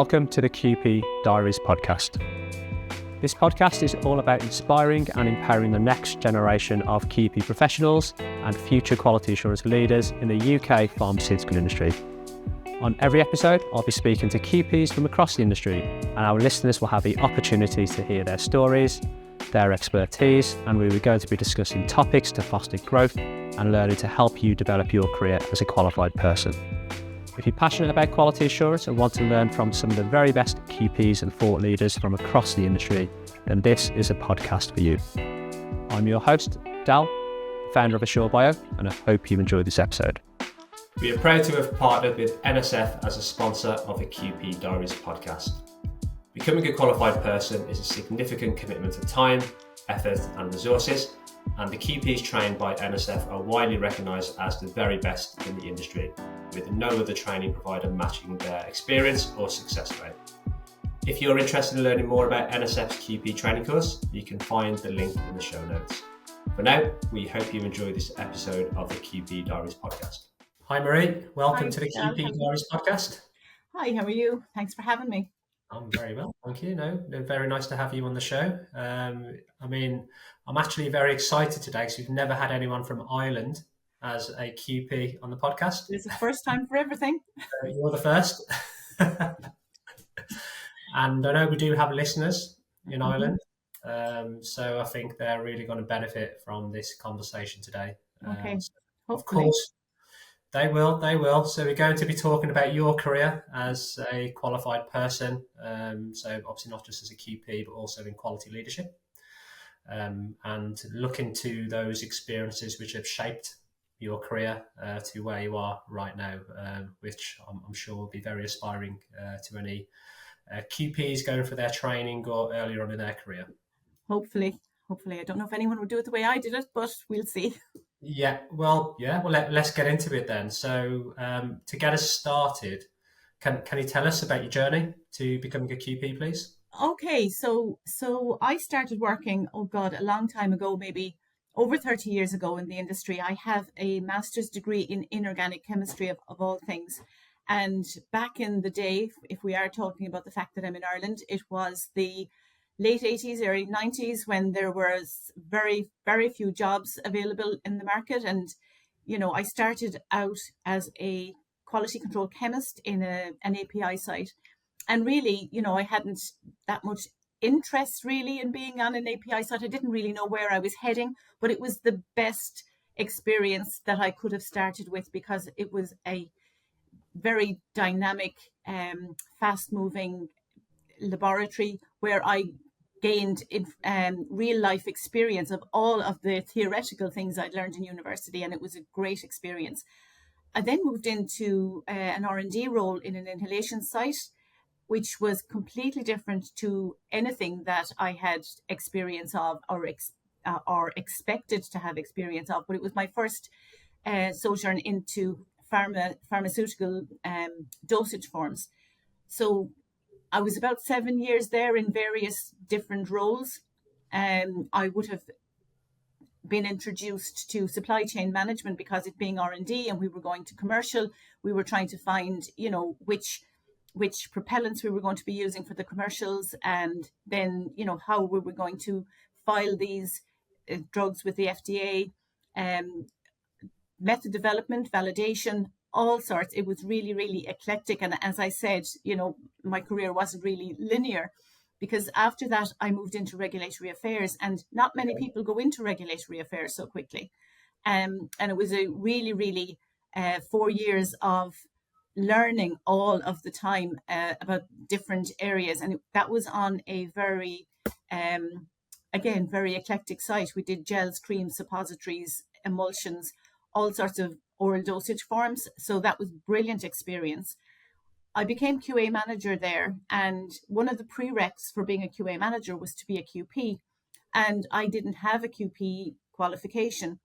Welcome to the QP Diaries podcast. This podcast is all about inspiring and empowering the next generation of QP professionals and future quality assurance leaders in the UK pharmaceutical industry. On every episode, I'll be speaking to QPs from across the industry, and our listeners will have the opportunity to hear their stories, their expertise, and we are going to be discussing topics to foster growth and learning to help you develop your career as a qualified person. If you're passionate about quality assurance and want to learn from some of the very best QPs and thought leaders from across the industry, then this is a podcast for you. I'm your host, Dal, founder of AssureBio, and I hope you enjoyed this episode. We are proud to have partnered with NSF as a sponsor of the QP Diaries podcast. Becoming a qualified person is a significant commitment of time, effort and resources, and the QPs trained by NSF are widely recognised as the very best in the industry, with no other training provider matching their experience or success rate. If you're interested in learning more about NSF's QP training course, you can find the link in the show notes. For now, we hope you enjoy this episode of the QP Diaries podcast. Hi Marie, welcome to the QP Diaries podcast. Hi, how are you? Thanks for having me. I'm very well, thank you. No, very nice to have you on the show. I'm actually very excited today because we've never had anyone from Ireland as a QP on the podcast. It's the first time for everything. You're the first. And I know we do have listeners in Ireland, so I think they're really going to benefit from this conversation today. Okay, so of course, they will. So we're going to be talking about your career as a qualified person, so obviously not just as a QP, but also in quality leadership, and look into those experiences which have shaped your career to where you are right now, which I'm sure will be very aspiring to any QPs going for their training or earlier on in their career. Hopefully. I don't know if anyone would do it the way I did it, but we'll see. Well, let's get into it then. So to get us started, can you tell us about your journey to becoming a QP, please? Okay, so I started working, a long time ago, maybe over 30 years ago in the industry. I have a master's degree in inorganic chemistry of all things. And back in the day, if we are talking about the fact that I'm in Ireland, it was the late 80s, early 90s, when there was very, very few jobs available in the market. And, I started out as a quality control chemist in an API site. And really, I hadn't that much interest really in being on an API site. I didn't really know where I was heading, but it was the best experience that I could have started with because it was a very dynamic, fast-moving laboratory where I gained real life experience of all of the theoretical things I'd learned in university, and it was a great experience. I then moved into an R&D role in an inhalation site, which was completely different to anything that I had experience of or expected to have experience of. But it was my first sojourn into pharmaceutical dosage forms. So I was about 7 years there in various different roles. I would have been introduced to supply chain management because it being R&D and we were going to commercial, we were trying to find, which propellants we were going to be using for the commercials, and then, how we were going to file these drugs with the FDA, method development, validation, all sorts. It was really, really eclectic. And as I said, my career wasn't really linear because after that, I moved into regulatory affairs, and not many people go into regulatory affairs so quickly. And it was a really, really 4 years of learning all of the time about different areas. And that was on a very, very eclectic site. We did gels, creams, suppositories, emulsions, all sorts of oral dosage forms. So that was brilliant experience. I became QA manager there, and one of the prereqs for being a QA manager was to be a QP. And I didn't have a QP qualification,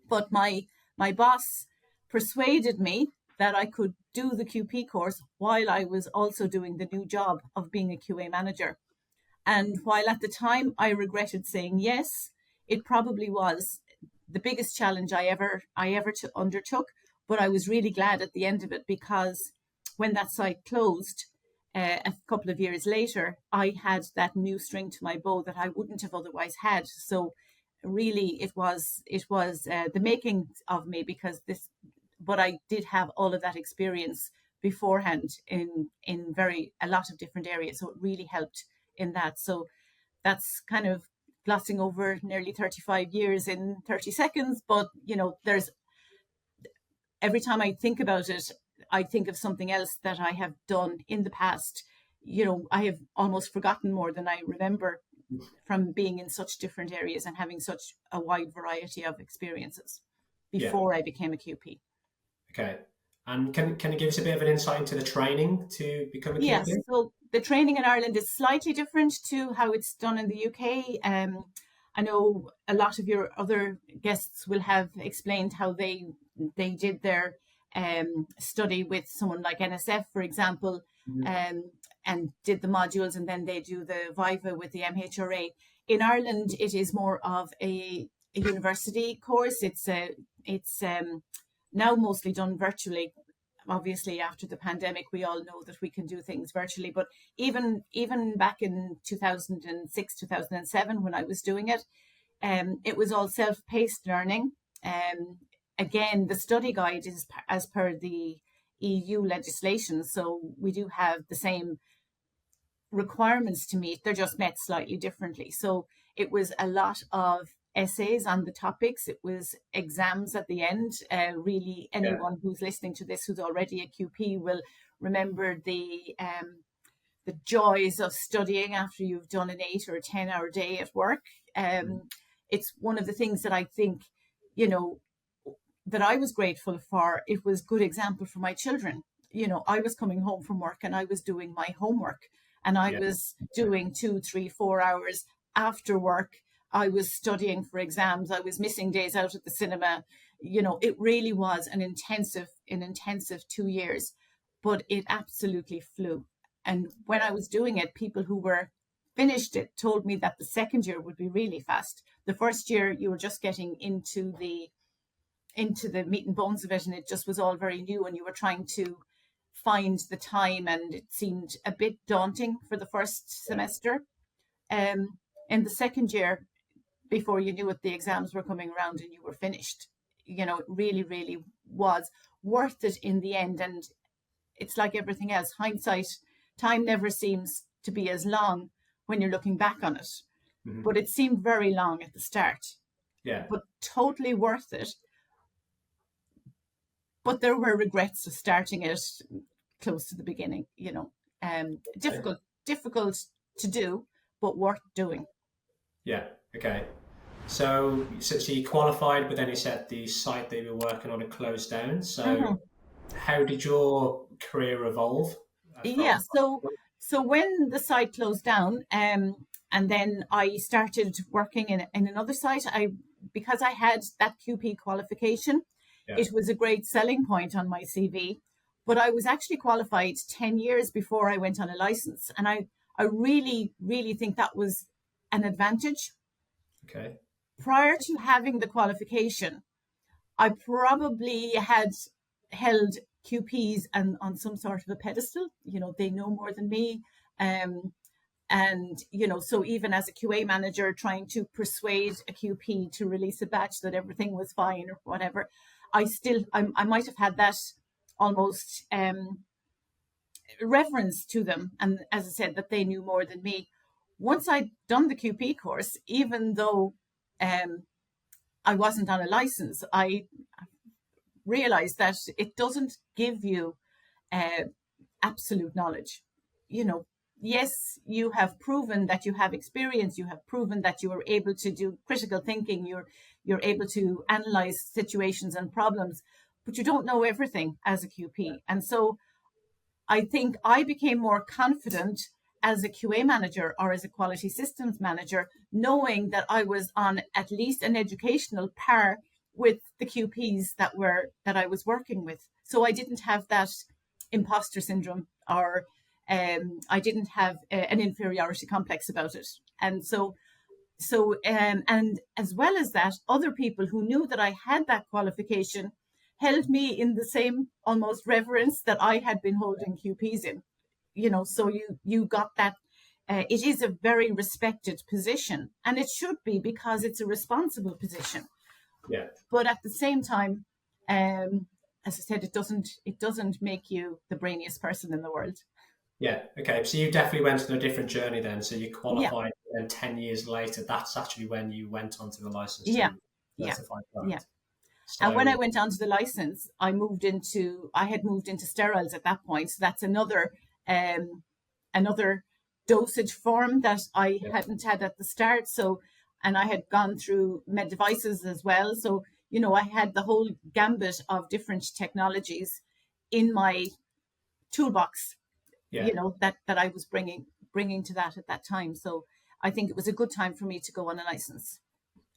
but my boss persuaded me that I could do the QP course while I was also doing the new job of being a QA manager. And while at the time I regretted saying yes, it probably was the biggest challenge I ever undertook. But I was really glad at the end of it, because when that site closed, a couple of years later, I had that new string to my bow that I wouldn't have otherwise had. So really, it was the making of me, because but I did have all of that experience beforehand in a lot of different areas. So it really helped in that. So that's kind of glossing over nearly 35 years in 30 seconds. But, there's every time I think about it, I think of something else that I have done in the past. I have almost forgotten more than I remember from being in such different areas and having such a wide variety of experiences before I became a QP. Okay. And can you give us a bit of an insight into the training to become a QP? Yes. So the training in Ireland is slightly different to how it's done in the UK. I know a lot of your other guests will have explained how they did their study with someone like NSF, for example, and did the modules, and then they do the Viva with the MHRA. In Ireland, it is more of a university course. It's now mostly done virtually. Obviously, after the pandemic, we all know that we can do things virtually. But even back in 2006, 2007, when I was doing it, it was all self-paced learning. Again, the study guide is as per the EU legislation, so we do have the same requirements to meet. They're just met slightly differently. So it was a lot of essays on the topics. It was exams at the end. Really, anyone who's listening to this who's already a QP will remember the joys of studying after you've done an 8 or a 10-hour day at work. It's one of the things that I think, that I was grateful for. It was good example for my children. I was coming home from work and I was doing my homework, and I was doing 2, 3, 4 hours after work. I was studying for exams. I was missing days out at the cinema. It really was an intensive 2 years, but it absolutely flew. And when I was doing it, people who were finished it told me that the second year would be really fast. The first year you were just getting into the meat and bones of it, and it just was all very new, and you were trying to find the time, and it seemed a bit daunting for the first semester. In the second year, before you knew it, the exams were coming around and you were finished. It really, really was worth it in the end. And it's like everything else, hindsight, time never seems to be as long when you're looking back on it. Mm-hmm. But it seemed very long at the start. Yeah. But totally worth it. But there were regrets of starting it close to the beginning, difficult to do, but worth doing. Yeah. Okay. So you qualified, but then you said the site that you were working on had closed down. So how did your career evolve? So when the site closed down, and then I started working in another site, because I had that QP qualification, it was a great selling point on my CV. But I was actually qualified 10 years before I went on a license. And I really, really think that was an advantage. Okay. Prior to having the qualification, I probably had held QPs on some sort of a pedestal. They know more than me. So even as a QA manager, trying to persuade a QP to release a batch that everything was fine or whatever, I might have had that almost reverence to them. And as I said, that they knew more than me. Once I'd done the QP course, even though I wasn't on a license, I realized that it doesn't give you absolute knowledge. Yes, you have proven that you have experience. You have proven that you are able to do critical thinking. You're able to analyze situations and problems, but you don't know everything as a QP. And so I think I became more confident as a QA manager or as a quality systems manager, knowing that I was on at least an educational par with the QPs that I was working with. So I didn't have that imposter syndrome, or I didn't have an inferiority complex about it. And and as well as that, other people who knew that I had that qualification held me in the same almost reverence that I had been holding QPs in. so you got that. It is a very respected position, and it should be, because it's a responsible position. Yeah. But at the same time, as I said, it doesn't make you the brainiest person in the world. Yeah. Okay. So you definitely went on a different journey then. So you Yeah, qualified, and 10 years later, that's actually when you went onto the license yeah, to yeah, certify yeah. product. And when I So went on to the license, I had moved into steriles at that point. So that's another dosage form that I yeah, hadn't had at the start. So, and I had gone through med devices as well. So, I had the whole gambit of different technologies in my toolbox, yeah, that I was bringing to that at that time. So I think it was a good time for me to go on a license.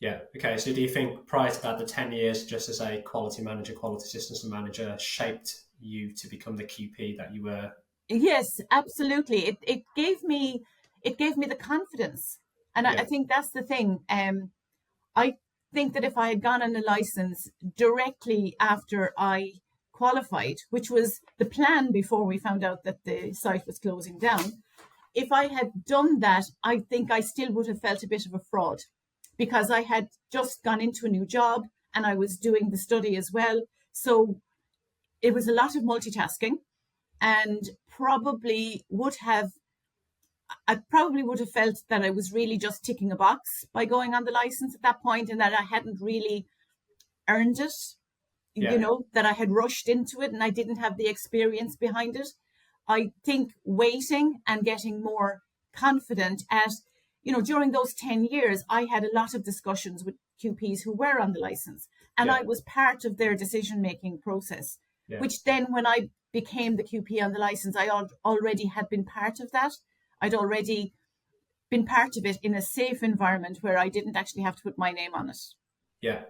yeah. Okay. So do you think prior to that, the 10 years just as a quality manager, quality systems manager, shaped you to become the QP that you were? Yes, absolutely. It gave me the confidence, and I Yeah, think that's the thing. I think that if I had gone on a license directly after I qualified, which was the plan before we found out that the site was closing down, if I had done that, I think I still would have felt a bit of a fraud, because I had just gone into a new job and I was doing the study as well. So it was a lot of multitasking, and I probably would have felt that I was really just ticking a box by going on the license at that point, and that I hadn't really earned it, yeah, that I had rushed into it and I didn't have the experience behind it. I think waiting and getting more confident during those 10 years, I had a lot of discussions with QPs who were on the license, and yeah, I was part of their decision-making process, yeah, which then when I became the QP on the license, I already had been part of that. I'd already been part of it in a safe environment where I didn't actually have to put my name on it, yeah.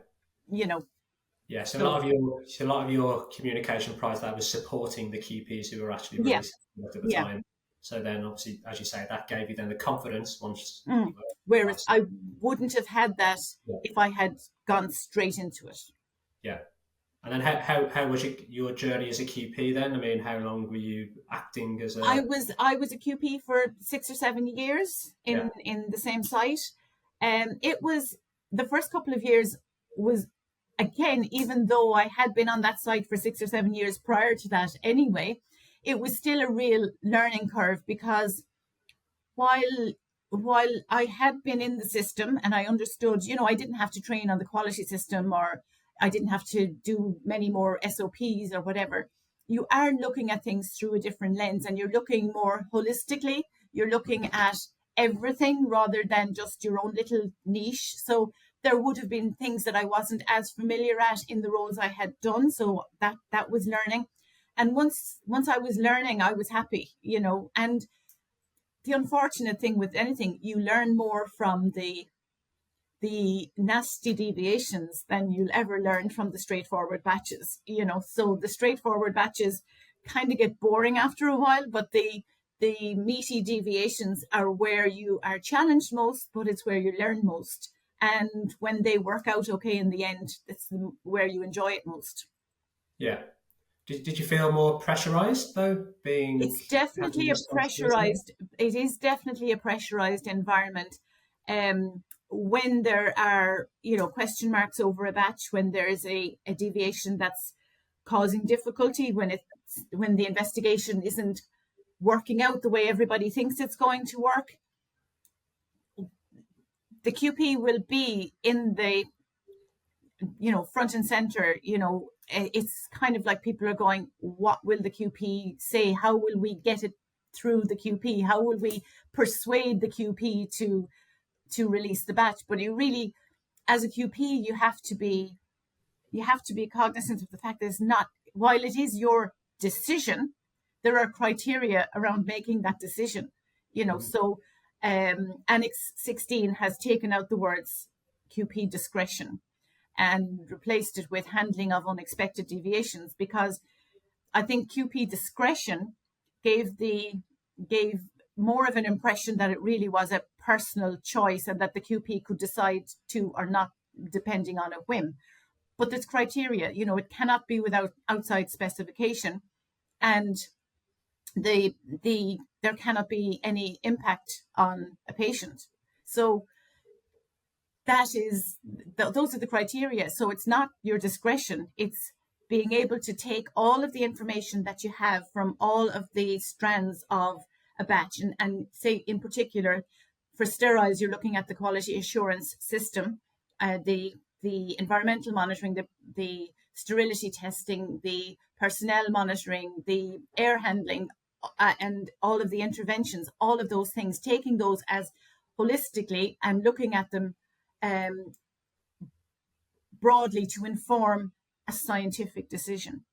you know. Yeah, so So a lot of your communication prior to that was supporting the QPs who were actually yeah, releasing product at the yeah. time. So then, obviously, as you say, that gave you then the confidence once Mm. you were Whereas licensed. I wouldn't have had that Yeah, if I had gone straight into it. yeah. And then how was your journey as a QP then? I mean, how long were you acting as I a? was a QP for 6 or 7 years Yeah, in the same site. It was the first couple of years was, again, even though I had been on that site for 6 or 7 years prior to that anyway, it was still a real learning curve, because while I had been in the system and I understood, I didn't have to train on the quality system, or I didn't have to do many more SOPs or whatever. You are looking at things through a different lens, and you're looking more holistically. You're looking at everything rather than just your own little niche. So there would have been things that I wasn't as familiar at in the roles I had done. So that was learning. And once I was learning, I was happy, and the unfortunate thing with anything, you learn more from the nasty deviations than you'll ever learn from the straightforward batches. So the straightforward batches kind of get boring after a while, but the meaty deviations are where you are challenged most, but it's where you learn most. And when they work out okay in the end, that's where you enjoy it most. yeah. Did you feel more pressurized though, being It's having definitely a responsibility? pressurized. It is definitely a pressurized environment. When there are, question marks over a batch, when there is a deviation that's causing difficulty, when the investigation isn't working out the way everybody thinks it's going to work, the QP will be in the front and center. It's kind of like people are going, what will the QP say? How will we get it through the QP? How will we persuade the QP to release the batch? But you really, as a QP, you have to be cognizant of the fact that it's not, while it is your decision, there are criteria around making that decision. Mhm. So Annex 16 has taken out the words QP discretion and replaced it with handling of unexpected deviations, because I think QP discretion gave more of an impression that it really was a personal choice, and that the QP could decide to or not depending on a whim. But there's criteria, it cannot be without outside specification. And there cannot be any impact on a patient. So those are the criteria. So it's not your discretion, it's being able to take all of the information that you have from all of the strands of a batch, and say in particular for steriles, you're looking at the quality assurance system, the environmental monitoring, the sterility testing, the personnel monitoring, the air handling, and all of the interventions, all of those things, taking those as holistically and looking at them broadly to inform a scientific decision,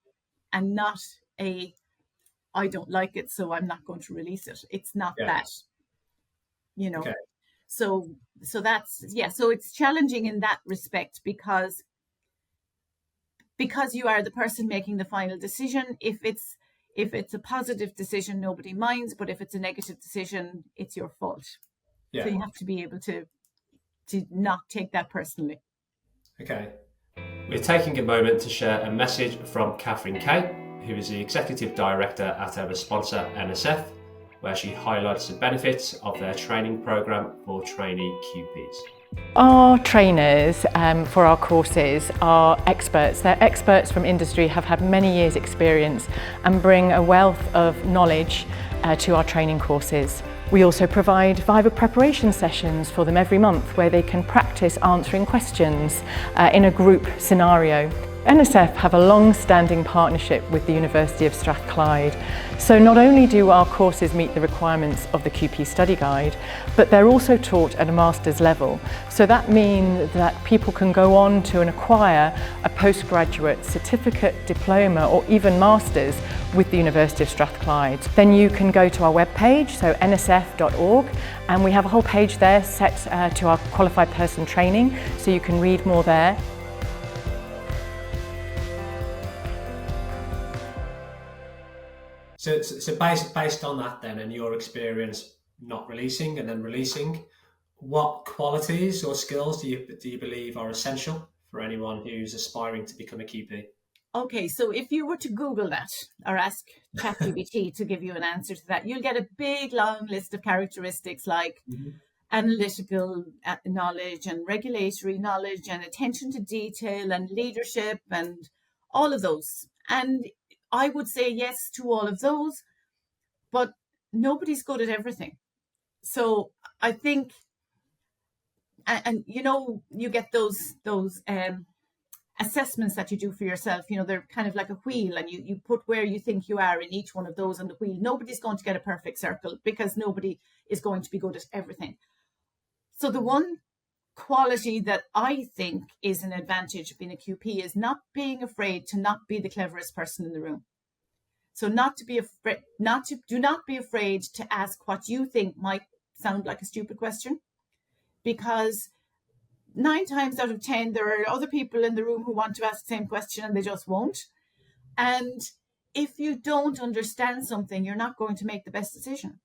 and not I don't like it, so I'm not going to release it. It's not that, Okay. So that's, so it's challenging in that respect, because you are the person making the final decision. If it's a positive decision, nobody minds, but if it's a negative decision, it's your fault. So you have to be able to not take that personally. Okay. We're taking a moment to share a message from Catherine Kay, who is the Executive Director at our sponsor NSF, where she highlights the benefits of their training programme for trainee QPs. Our trainers for our courses are experts. They're experts from industry, have had many years' experience and bring a wealth of knowledge to our training courses. We also provide Viva preparation sessions for them every month, where they can practice answering questions in a group scenario. NSF have a long-standing partnership with the University of Strathclyde, so not only do our courses meet the requirements of the QP study guide, but they're also taught at a master's level. So that means that people can go on to and acquire a postgraduate certificate, diploma, or even master's with the University of Strathclyde. Then you can go to our webpage, so nsf.org, and we have a whole page there set to our qualified person training, so you can read more there. So based on that then, and your experience not releasing and then releasing, what qualities or skills do you believe are essential for anyone who's aspiring to become a QP? Okay, so if you were to Google that or ask ChatGPT to give you an answer to that, you'll get a big long list of characteristics like analytical knowledge and regulatory knowledge and attention to detail and leadership and all of those. And I would say yes to all of those, but nobody's good at everything. So I think, and you get those assessments that you do for yourself. They're kind of like a wheel, and you put where you think you are in each one of those on the wheel. Nobody's going to get a perfect circle, because nobody is going to be good at everything. So the one quality that I think is an advantage of being a QP is not being afraid to not be the cleverest person in the room. So do not be afraid to ask what you think might sound like a stupid question, because 9 times out of 10, there are other people in the room who want to ask the same question and they just won't. And if you don't understand something, you're not going to make the best decision.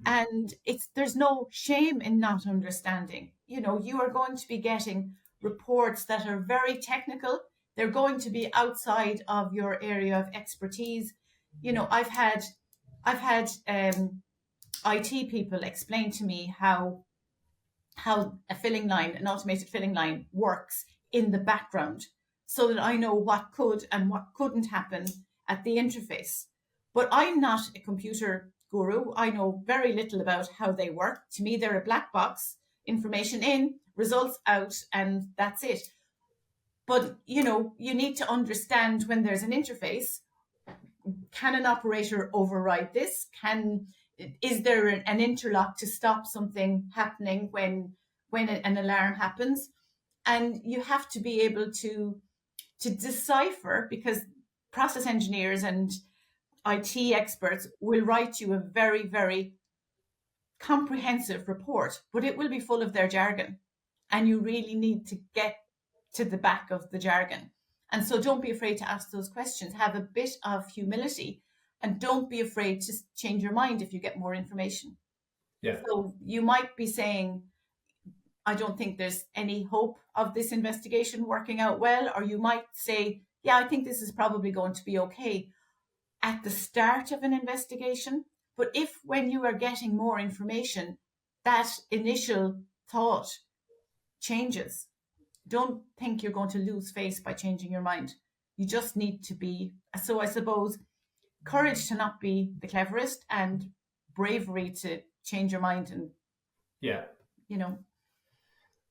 And there's no shame in not understanding. You are going to be getting reports that are very technical. They're going to be outside of your area of expertise. I've had IT people explain to me how an automated filling line works in the background, so that I know what could and what couldn't happen at the interface. But I'm not a computer guru. I know very little about how they work. To me, they're a black box, information in, results out, and that's it. But, you need to understand when there's an interface, can an operator override this? Is there an interlock to stop something happening when an alarm happens? And you have to be able to decipher, because process engineers and IT experts will write you a very, very comprehensive report, but it will be full of their jargon, and you really need to get to the back of the jargon. And so don't be afraid to ask those questions. Have a bit of humility, and don't be afraid to change your mind if you get more information. Yeah. So you might be saying, I don't think there's any hope of this investigation working out well. Or you might say, yeah, I think this is probably going to be okay. at the start of an investigation. But if when you are getting more information, that initial thought changes, don't think you're going to lose face by changing your mind. You just need to be, so I suppose, courage to not be the cleverest and bravery to change your mind. And Yeah.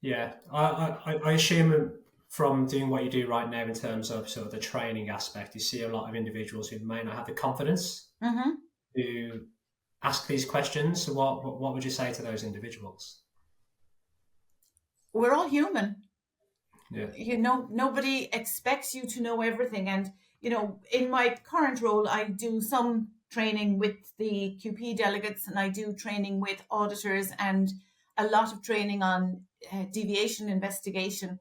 Yeah. I assume from doing what you do right now in terms of sort of the training aspect, you see a lot of individuals who may not have the confidence to ask these questions. So what would you say to those individuals? We're all human. Yeah. Nobody expects you to know everything. And, in my current role, I do some training with the QP delegates, and I do training with auditors, and a lot of training on deviation investigation.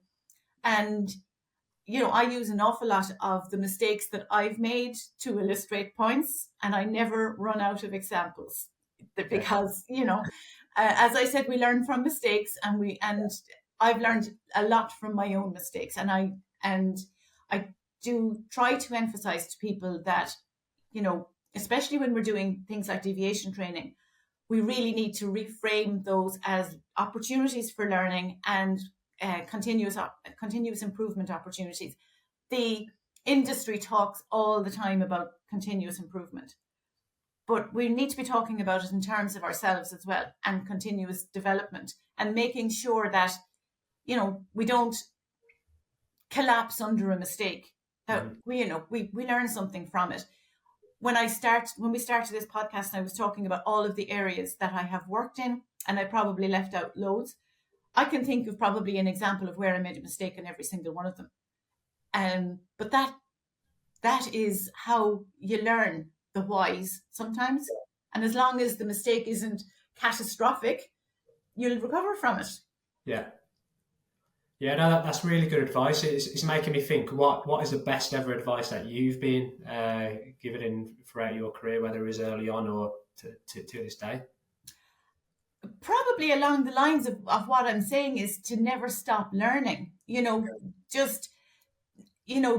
And, I use an awful lot of the mistakes that I've made to illustrate points, and I never run out of examples because, as I said, we learn from mistakes, and I've learned a lot from my own mistakes. And I do try to emphasize to people that, especially when we're doing things like deviation training, we really need to reframe those as opportunities for learning and continuous improvement opportunities. The industry talks all the time about continuous improvement, but we need to be talking about it in terms of ourselves as well, and continuous development, and making sure that, we don't collapse under a mistake, that we learn something from it. When we started this podcast, I was talking about all of the areas that I have worked in, and I probably left out loads. I can think of probably an example of where I made a mistake in every single one of them. But that is how you learn the whys sometimes. And as long as the mistake isn't catastrophic, you'll recover from it. Yeah. Yeah, no, that's really good advice. It's making me think, what is the best ever advice that you've been given throughout your career, whether it was early on or to this day? Probably along the lines of what I'm saying is to never stop learning. Just,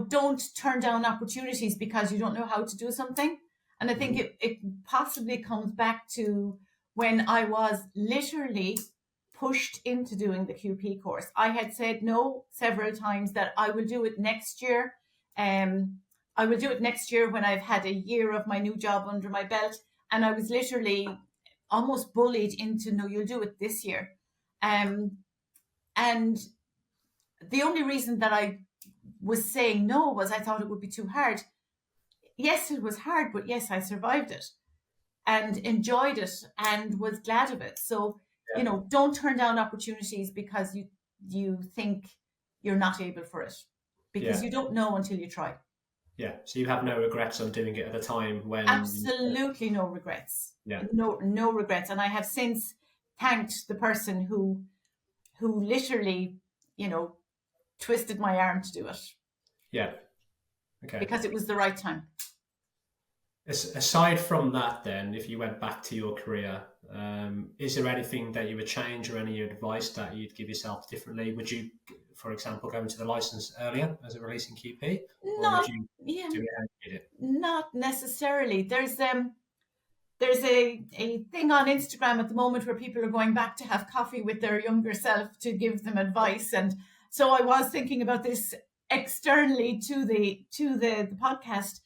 don't turn down opportunities because you don't know how to do something. And I think it possibly comes back to when I was literally pushed into doing the QP course. I had said no several times that I will do it next year. I will do it next year when I've had a year of my new job under my belt. And I was literally almost bullied into, no, you'll do it this year. And the only reason that I was saying no was I thought it would be too hard. Yes, it was hard, but yes, I survived it and enjoyed it and was glad of it. So, don't turn down opportunities because you think you're not able for it, because you don't know until you try. Yeah. So you have no regrets on doing it at the time when... Absolutely no regrets. Yeah. No regrets. And I have since thanked the person who literally, twisted my arm to do it. Yeah. Okay. Because it was the right time. Aside from that, then, if you went back to your career, is there anything that you would change or any advice that you'd give yourself differently? Would you, for example, go into the license earlier as a releasing QP? Not necessarily. There's a thing on Instagram at the moment where people are going back to have coffee with their younger self to give them advice, and so I was thinking about this externally to the podcast.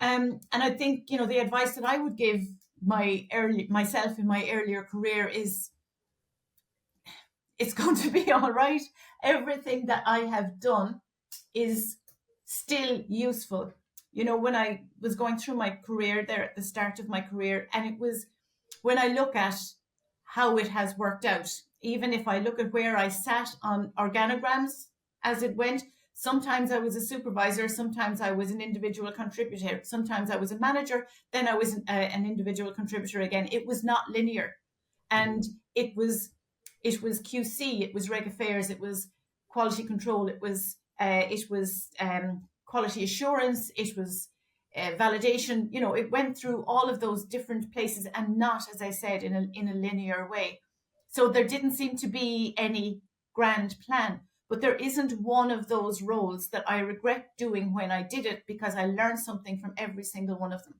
And I think, the advice that I would give myself in my earlier career is, it's going to be all right. Everything that I have done is still useful. When I was going through my career there at the start of my career, and it was when I look at how it has worked out, even if I look at where I sat on organograms as it went, sometimes I was a supervisor, sometimes I was an individual contributor, sometimes I was a manager, then I was an individual contributor again. It was not linear. And it was QC, it was Reg Affairs, it was quality control, it was quality assurance, it was validation. It went through all of those different places, and not, as I said, in a linear way. So there didn't seem to be any grand plan. but there isn't one of those roles that I regret doing when I did it, because I learned something from every single one of them.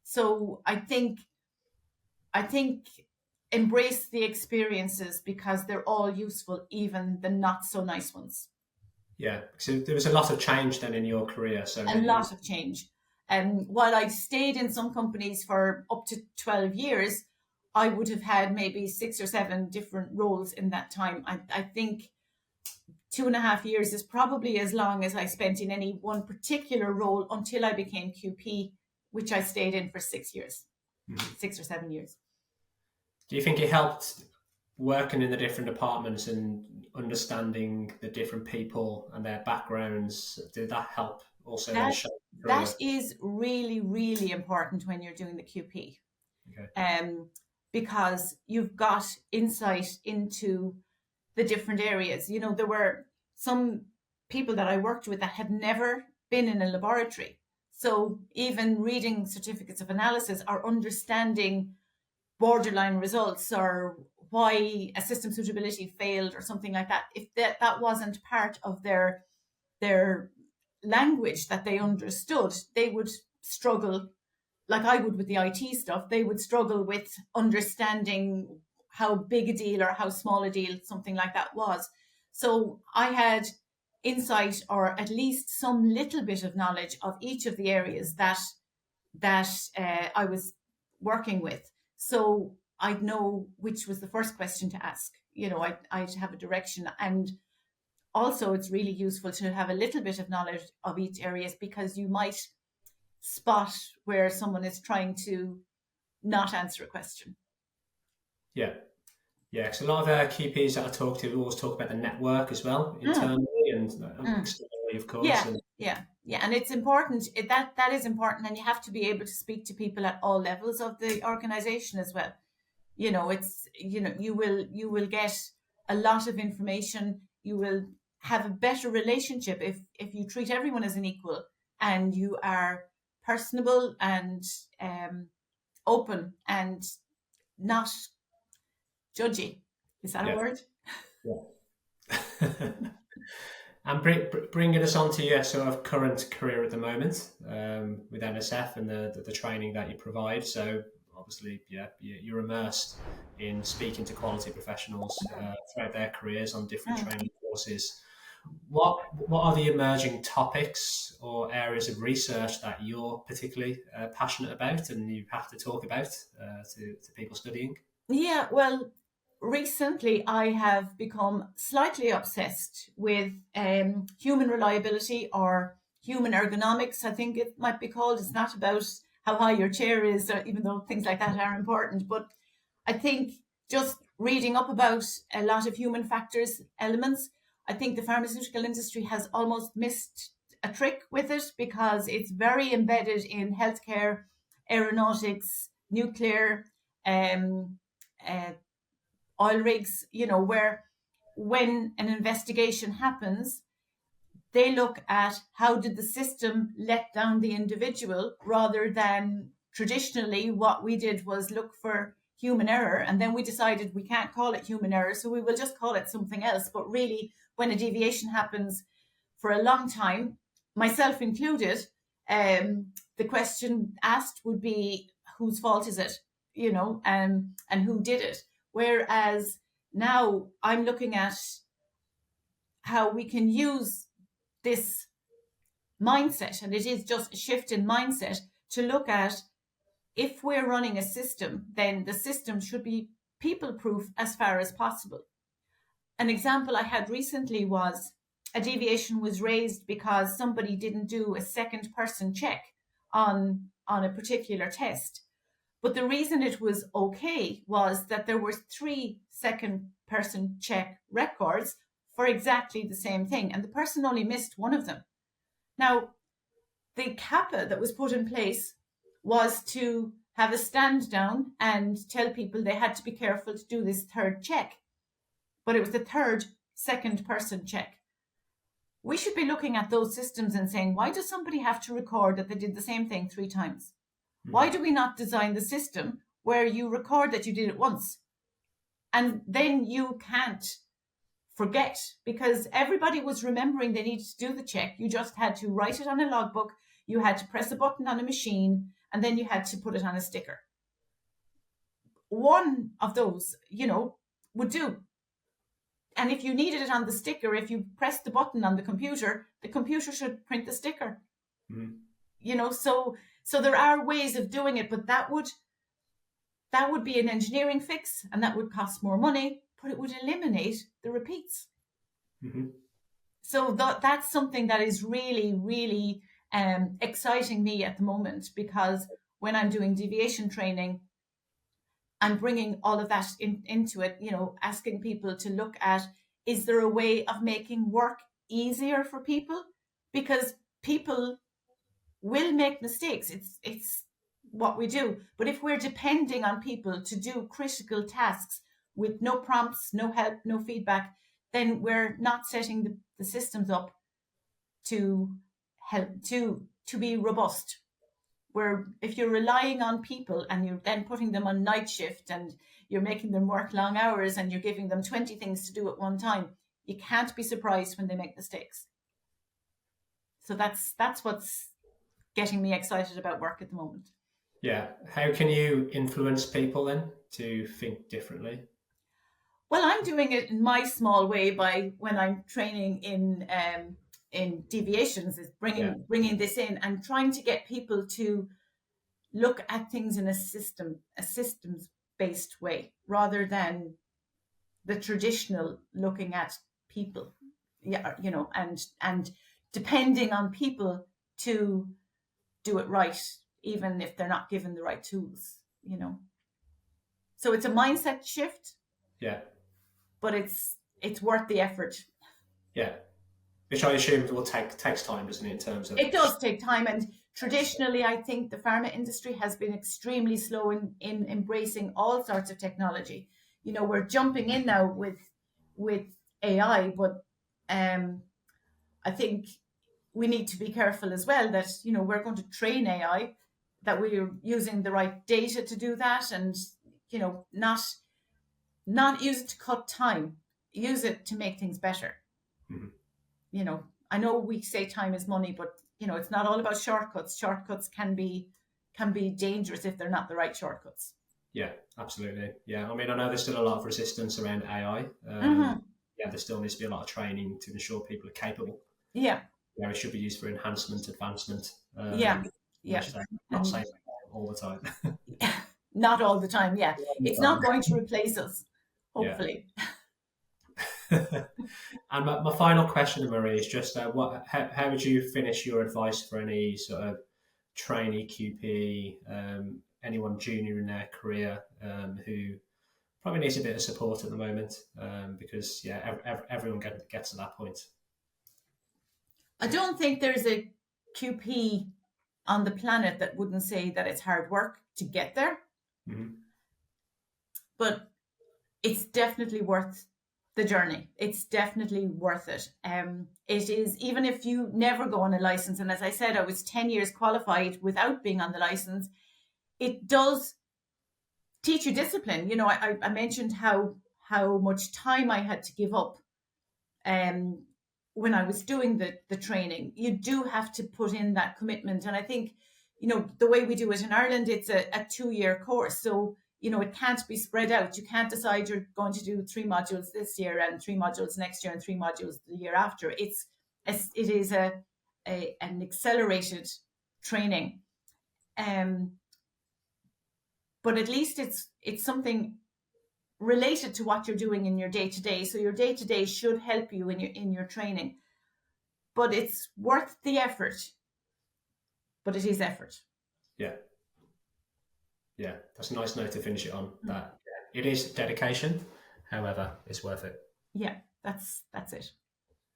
So I think embrace the experiences, because they're all useful, even the not so nice ones. Yeah, so there was a lot of change then in your career. So a lot of change. While I stayed in some companies for up to 12 years, I would have had maybe 6 or 7 different roles in that time. I think 2.5 years is probably as long as I spent in any one particular role until I became QP, which I stayed in for 6 years, 6 or 7 years. Do you think it helped working in the different departments and understanding the different people and their backgrounds? Did that help also? That is really, really important when you're doing the QP. Okay. Because you've got insight into the different areas. You know, there were some people that I worked with that had never been in a laboratory. So even reading certificates of analysis or understanding borderline results or why a system suitability failed or something like that, if that wasn't part of their language that they understood, they would struggle, like I would with the IT stuff. They would struggle with understanding how big a deal or how small a deal something like that was. So I had insight, or at least some little bit of knowledge of each of the areas that I was working with. So I'd know which was the first question to ask. You know, I'd have a direction. And also it's really useful to have a little bit of knowledge of each area, because you might spot where someone is trying to not answer a question. Yeah. Yeah, because a lot of QPs that I talk to always talk about the network as well, internally and externally, of course. Yeah. And it's important. That is important, and you have to be able to speak to people at all levels of the organization as well. You know, you will get a lot of information. You will have a better relationship if you treat everyone as an equal, and you are personable and open and not judgy. Is that a word? Yeah. And bringing us on to your sort of current career at the moment with NSF and the training that you provide. So obviously, you're immersed in speaking to quality professionals throughout their careers on different training courses. What are the emerging topics or areas of research that you're particularly passionate about and you have to talk about to people studying? Yeah, well, recently I have become slightly obsessed with human reliability, or human ergonomics, I think it might be called. It's not about how high your chair is, even though things like that are important. But I think just reading up about a lot of human factors elements, I think the pharmaceutical industry has almost missed a trick with it, because it's very embedded in healthcare, aeronautics, nuclear, oil rigs, you know, where when an investigation happens, they look at how did the system let down the individual, rather than traditionally what we did was look for human error, and then we decided we can't call it human error, so we will just call it something else. But really, when a deviation happens, for a long time, myself included, the question asked would be, whose fault is it, you know, and who did it? Whereas now I'm looking at how we can use this mindset, and it is just a shift in mindset, to look at, if we're running a system, then the system should be people-proof as far as possible. An example I had recently was a deviation was raised because somebody didn't do a second person check on a particular test. But the reason it was okay was that there were 3 second person check records for exactly the same thing, and the person only missed one of them. Now, the CAPA that was put in place was to have a stand down and tell people they had to be careful to do this 3rd check. But it was the 3rd second person check. We should be looking at those systems and saying, why does somebody have to record that they did the same thing 3 times? Why do we not design the system where you record that you did it once? And then you can't forget, because everybody was remembering they needed to do the check. You just had to write it on a logbook, you had to press a button on a machine, and then you had to put it on a sticker. One of those, would do. And if you needed it on the sticker, if you press the button on the computer should print the sticker. So there are ways of doing it, but that would be an engineering fix, and that would cost more money, but it would eliminate the repeats. So that's something that is really, really exciting me at the moment, because when I'm doing deviation training, I'm bringing all of that into it, asking people to look at, is there a way of making work easier for people? Because people will make mistakes. It's what we do. But if we're depending on people to do critical tasks with no prompts, no help, no feedback, then we're not setting the systems up to help to be robust. Where if you're relying on people and you're then putting them on night shift and you're making them work long hours and you're giving them 20 things to do at one time, you can't be surprised when they make mistakes. So that's what's getting me excited about work at the moment. Yeah. How can you influence people then to think differently? Well, I'm doing it in my small way by when I'm training in deviations, is bringing this in and trying to get people to look at things in a systems-based way, rather than the traditional looking at people, and depending on people to do it right, even if they're not given the right tools, So it's a mindset shift. Yeah. But it's worth the effort. Yeah. Which I assume takes time, doesn't it, in terms of... It does take time, and traditionally I think the pharma industry has been extremely slow in embracing all sorts of technology. We're jumping in now with AI, but I think we need to be careful as well that, we're going to train AI, that we're using the right data to do that, and, not use it to cut time, use it to make things better. I know we say time is money, but it's not all about shortcuts. Shortcuts can be dangerous if they're not the right shortcuts. Yeah, absolutely. Yeah, I mean, I know there's still a lot of resistance around AI. Yeah, there still needs to be a lot of training to ensure people are capable. Yeah. Yeah, it should be used for enhancement, advancement. Not saying all the time. Not all the time. Yeah, it's not going to replace us. Hopefully. Yeah. And my final question, Marie, is just how would you finish your advice for any sort of trainee QP, anyone junior in their career who probably needs a bit of support at the moment, because everyone gets to that point. I don't think there's a QP on the planet that wouldn't say that it's hard work to get there. But it's definitely worth the journey. It's definitely worth it. It is, even if you never go on a license, and as I said, I was 10 years qualified without being on the license, it does teach you discipline. I mentioned how much time I had to give up when I was doing the training. You do have to put in that commitment. And I think, the way we do it in Ireland, it's a 2-year course. So, it can't be spread out. You can't decide you're going to do 3 modules this year and 3 modules next year and 3 modules the year after. It is an accelerated training. But at least it's something related to what you're doing in your day-to-day. So your day-to-day should help you in your training. But it's worth the effort. But it is effort. Yeah. Yeah, that's a nice note to finish it on. That it is dedication, however, it's worth it. Yeah, that's it.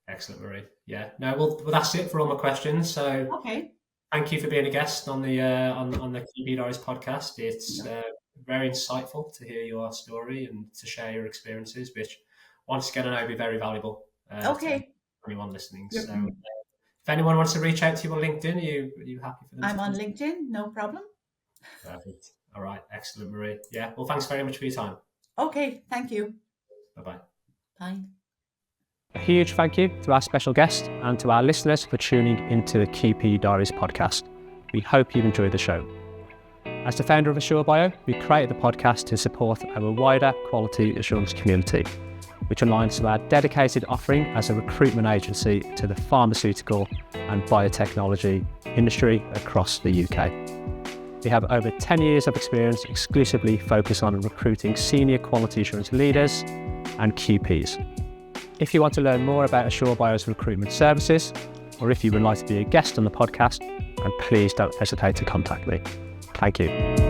Excellent, Marie. Yeah, no, well, that's it for all my questions. So, okay, thank you for being a guest on the QP Diaries podcast. It's very insightful to hear your story and to share your experiences, which once again I know will be very valuable. To anyone listening. So, if anyone wants to reach out to you on LinkedIn, are you happy for them? I'm on LinkedIn, no problem. Perfect. All right, excellent, Marie. Yeah, well, thanks very much for your time. Okay, thank you. Bye-bye. Bye. A huge thank you to our special guest and to our listeners for tuning into the QP Diaries podcast. We hope you've enjoyed the show. As the founder of AssureBio, we created the podcast to support our wider quality assurance community, which aligns to our dedicated offering as a recruitment agency to the pharmaceutical and biotechnology industry across the UK. We have over 10 years of experience exclusively focused on recruiting senior quality assurance leaders and QPs. If you want to learn more about AssureBio's recruitment services, or if you would like to be a guest on the podcast, then please don't hesitate to contact me. Thank you.